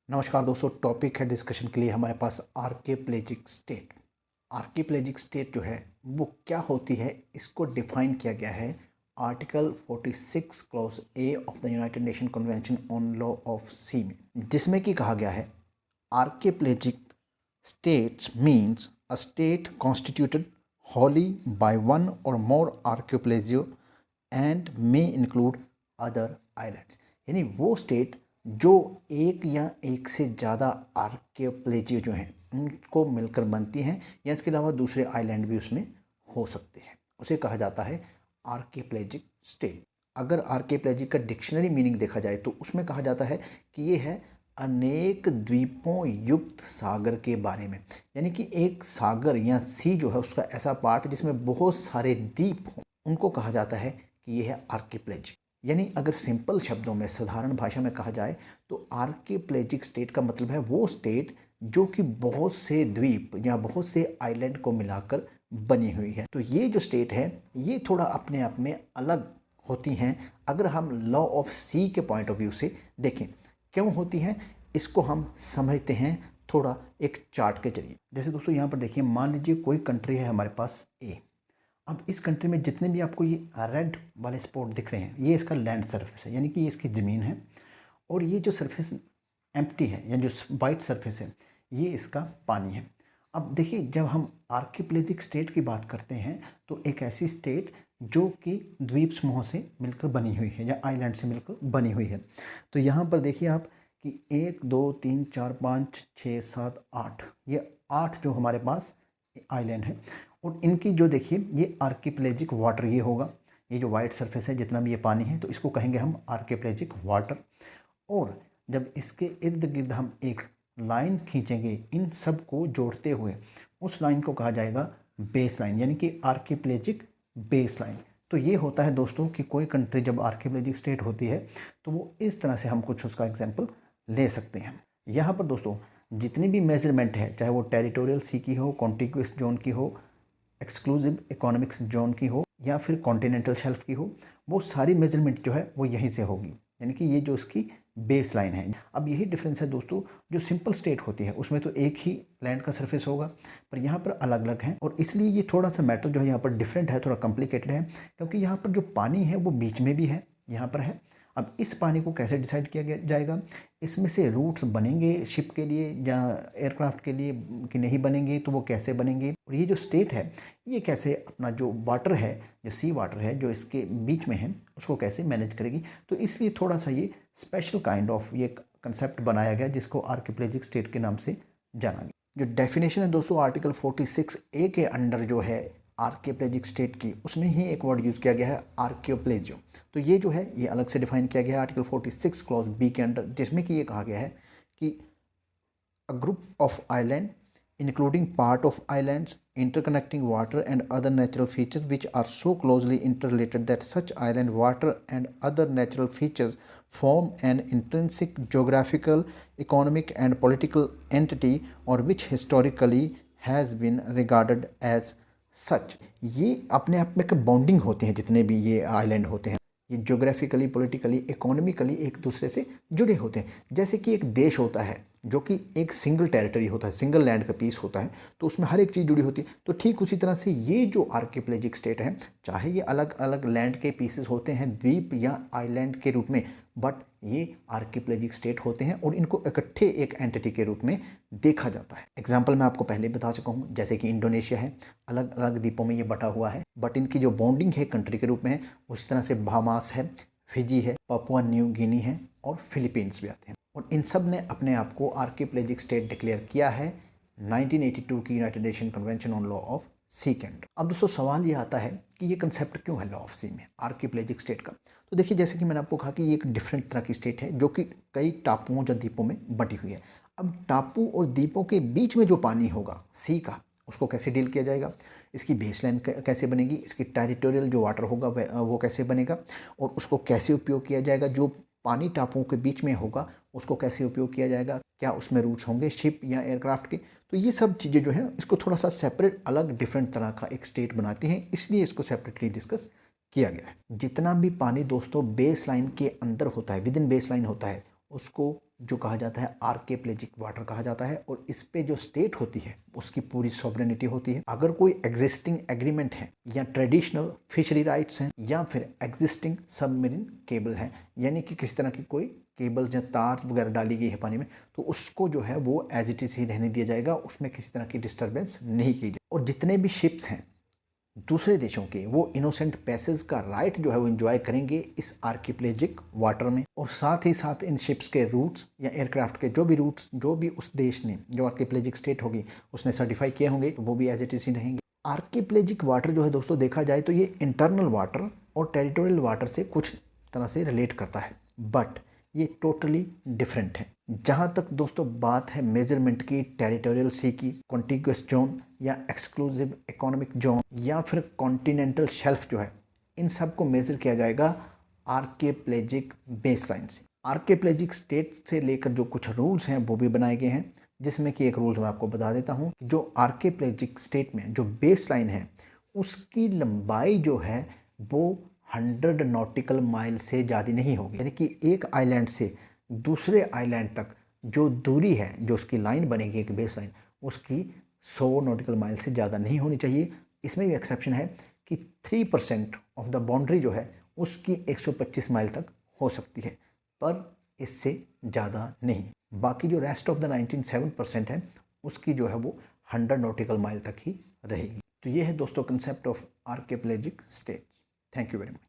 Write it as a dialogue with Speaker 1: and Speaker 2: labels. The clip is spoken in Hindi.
Speaker 1: नमस्कार दोस्तों, टॉपिक है डिस्कशन के लिए हमारे पास आर्किपेलागिक स्टेट। आर्किपेलागिक स्टेट जो है वो क्या होती है, इसको डिफाइन किया गया है article 46 clause A of the United Nation Convention on law of sea में, जिसमें कि कहा गया है archipelagic states means a state constituted wholly by one or more archipelago and may include other islands। यानी वो स्टेट जो एक या एक से ज़्यादा आर्किपेलागो जो हैं उनको मिलकर बनती हैं या इसके अलावा दूसरे आइलैंड भी उसमें हो सकते हैं, उसे कहा जाता है आर्किपेलागिक स्टेट। अगर आर्किपेलागिक का डिक्शनरी मीनिंग देखा जाए तो उसमें कहा जाता है कि ये है अनेक द्वीपों युक्त सागर के बारे में। यानी कि एक सागर या सी जो है उसका ऐसा पार्ट जिसमें बहुत सारे द्वीप हों, उनको कहा जाता है कि ये है आर्किपेलागिक। यानी अगर सिंपल शब्दों में साधारण भाषा में कहा जाए तो आर्किपेलागिक स्टेट का मतलब है वो स्टेट जो कि बहुत से द्वीप या बहुत से आइलैंड को मिलाकर बनी हुई है। तो ये जो स्टेट है ये थोड़ा अपने आप में अलग होती हैं अगर हम लॉ ऑफ सी के पॉइंट ऑफ व्यू से देखें। क्यों होती हैं इसको हम समझते हैं थोड़ा एक चार्ट के जरिए। जैसे दोस्तों यहाँ पर देखिए, मान लीजिए कोई कंट्री है हमारे पास ए। अब इस कंट्री में जितने भी आपको ये रेड वाले स्पॉट दिख रहे हैं ये इसका लैंड सरफेस है, यानी कि ये इसकी ज़मीन है। और ये जो सरफेस एम्प्टी है या जो वाइट सरफेस है ये इसका पानी है। अब देखिए, जब हम आर्किपेलागिक स्टेट की बात करते हैं तो एक ऐसी स्टेट जो कि द्वीप समूह से मिलकर बनी हुई है या आइलैंड से मिलकर बनी हुई है। तो यहाँ पर देखिए आप कि 1 2 3 4 5 6 7 8, ये 8 जो हमारे पास आइलैंड है। और इनकी जो देखिए ये आर्किपेलागिक वाटर ये होगा, ये जो वाइट सरफेस है जितना भी ये पानी है तो इसको कहेंगे हम आर्किपेलागिक वाटर। और जब इसके इर्द गिर्द हम एक लाइन खींचेंगे इन सब को जोड़ते हुए, उस लाइन को कहा जाएगा बेस लाइन, यानी कि आर्किपेलागिक बेस लाइन। तो ये होता है दोस्तों कि कोई कंट्री जब आर्किपेलागिक स्टेट होती है तो वो इस तरह से हम कुछ उसका एग्जाम्पल ले सकते हैं। यहाँ पर दोस्तों जितनी भी मेजरमेंट है, चाहे वो टेरिटोरियल सी की हो, कॉन्टिग्यूस जोन की हो, एक्सक्लूसिव इकोनॉमिक्स जोन की हो या फिर कॉन्टिनेंटल शेल्फ की हो, वो सारी मेजरमेंट जो है वो यहीं से होगी, यानी कि ये जो उसकी बेस लाइन है। अब यही डिफरेंस है दोस्तों, जो सिंपल स्टेट होती है उसमें तो एक ही लैंड का सरफेस होगा, पर यहाँ पर अलग अलग हैं। और इसलिए ये थोड़ा सा मैटर जो है यहाँ पर डिफरेंट है, थोड़ा कॉम्प्लिकेटेड है, क्योंकि यहाँ पर जो पानी है वो बीच में भी है, यहाँ पर है। अब इस पानी को कैसे डिसाइड किया जाएगा, इसमें से रूट्स बनेंगे शिप के लिए या एयरक्राफ्ट के लिए कि नहीं बनेंगे, तो वो कैसे बनेंगे। और ये जो स्टेट है ये कैसे अपना जो वाटर है, जो सी वाटर है जो इसके बीच में है, उसको कैसे मैनेज करेगी। तो इसलिए थोड़ा सा ये स्पेशल काइंड ऑफ ये कंसेप्ट बनाया गया जिसको आर्किपेलागिक स्टेट के नाम से जाना गया। जो डेफिनेशन है दोस्तों आर्टिकल 46A के अंडर जो है आर्किपेलागिक स्टेट की, उसमें ही एक वर्ड यूज़ किया गया है आर्कियोप्लेजियो। तो ये जो है ये अलग से डिफाइन किया गया है आर्टिकल 46 क्लॉज बी के अंडर, जिसमें कि ये कहा गया है कि a group of island including part of islands, interconnecting water and other natural features which are so closely interrelated that such island water and other natural features form an intrinsic geographical, economic and political entity or which historically has been regarded as सच। ये अपने आप में एक बॉन्डिंग होते हैं, जितने भी ये आइलैंड होते हैं ये ज्योग्राफिकली, पॉलिटिकली, इकोनॉमिकली एक दूसरे से जुड़े होते हैं। जैसे कि एक देश होता है जो कि एक सिंगल टेरिटरी होता है, सिंगल लैंड का पीस होता है, तो उसमें हर एक चीज़ जुड़ी होती है। तो ठीक उसी तरह से ये जो आर्किपेलागिक स्टेट है, चाहे ये अलग अलग लैंड के पीसेस होते हैं द्वीप या आइलैंड के रूप में, बट ये आर्किपेलागिक स्टेट होते हैं और इनको इकट्ठे एक एंटिटी के रूप में देखा जाता है। एग्जाम्पल मैं आपको पहले बता चुका हूँ, जैसे कि इंडोनेशिया है, अलग अलग द्वीपों में ये बटा हुआ है, बट इनकी जो बॉन्डिंग है कंट्री के रूप में है। उस तरह से बहामास है, फिजी है, पापुआ न्यू गिनी है और फिलीपींस भी आते हैं। और इन सब ने अपने आप को आर्किपेलागिक स्टेट डिक्लेयर किया है 1982 की United Nation Convention on law of sea के अंडर। अब दोस्तों सवाल ये आता है कि ये कंसेप्ट क्यों है लॉ ऑफ सी में आर्किपेलागिक स्टेट का। तो देखिए, जैसे कि मैंने आपको कहा कि ये एक डिफरेंट तरह की स्टेट है जो कि कई टापुओं या द्वीपों में बटी हुई है। अब टापू और द्वीपों के बीच में जो पानी होगा सी का, उसको कैसे डील किया जाएगा, इसकी बेसलाइन कैसे बनेगी, इसकी टेरिटोरियल जो वाटर होगा वो कैसे बनेगा, और उसको कैसे उपयोग किया जाएगा, जो पानी टापुओं के बीच में होगा उसको कैसे उपयोग किया जाएगा, क्या उसमें रूट्स होंगे शिप या एयरक्राफ्ट के। तो ये सब चीज़ें जो है इसको थोड़ा सा सेपरेट, अलग, डिफरेंट तरह का एक स्टेट बनाती हैं, इसलिए इसको सेपरेटली डिस्कस किया गया है। जितना भी पानी दोस्तों बेस लाइन के अंदर होता है, विद इन बेस लाइन होता है, उसको जो कहा जाता है आर्किपेलाजिक वाटर कहा जाता है। और इस पे जो स्टेट होती है उसकी पूरी सॉवरेनिटी होती है। अगर कोई एग्जिस्टिंग एग्रीमेंट है या ट्रेडिशनल फिशरी राइट्स हैं या फिर एग्जिस्टिंग सबमरीन केबल है, यानी कि किसी तरह की कोई केबल्स या तार वगैरह डाली गई है पानी में, तो उसको जो है वो एज इट इज ही रहने दिया जाएगा, उसमें किसी तरह की डिस्टर्बेंस नहीं की जाए। और जितने भी शिप्स हैं दूसरे देशों के, वो इनोसेंट पैसेज का राइट जो है वो एंजॉय करेंगे इस आर्किपेलाजिक वाटर में। और साथ ही साथ इन शिप्स के रूट्स या एयरक्राफ्ट के जो भी रूट्स जो भी उस देश ने, जो आर्किपेलाजिक स्टेट होगी, उसने सर्टिफाई किए होंगे, तो वो भी एज इट इज ही रहेंगे। आर्किपेलाजिक वाटर जो है दोस्तों देखा जाए तो ये इंटरनल वाटर और टेरिटोरियल वाटर से कुछ तरह से रिलेट करता है, बट ये टोटली डिफरेंट है। जहाँ तक दोस्तों बात है मेजरमेंट की, टेरिटोरियल सी की, कॉन्टिग्यूस जोन या एक्सक्लूसिव इकोनॉमिक जोन या फिर कॉन्टिनेंटल शेल्फ जो है, इन सब को मेजर किया जाएगा आर्किपेलाजिक बेसलाइन से। आर्किपेलाजिक स्टेट से लेकर जो कुछ रूल्स हैं वो भी बनाए गए हैं, जिसमें कि एक रूल्स मैं आपको बता देता हूँ। जो आर्किपेलाजिक स्टेट में जो बेसलाइन है उसकी लंबाई जो है वो 100 नॉटिकल माइल से ज़्यादा नहीं होगी, यानी कि एक आइलैंड से दूसरे आइलैंड तक जो दूरी है, जो उसकी लाइन बनेगी एक बेस लाइन, उसकी 100 नॉटिकल माइल से ज़्यादा नहीं होनी चाहिए। इसमें भी एक्सेप्शन है कि 3% ऑफ द बाउंड्री जो है उसकी 125 माइल तक हो सकती है, पर इससे ज़्यादा नहीं। बाकी जो रेस्ट ऑफ द 97% है उसकी जो है वो 100 नॉटिकल माइल तक ही रहेगी। तो ये है दोस्तों concept of archipelagic state. Thank you very much.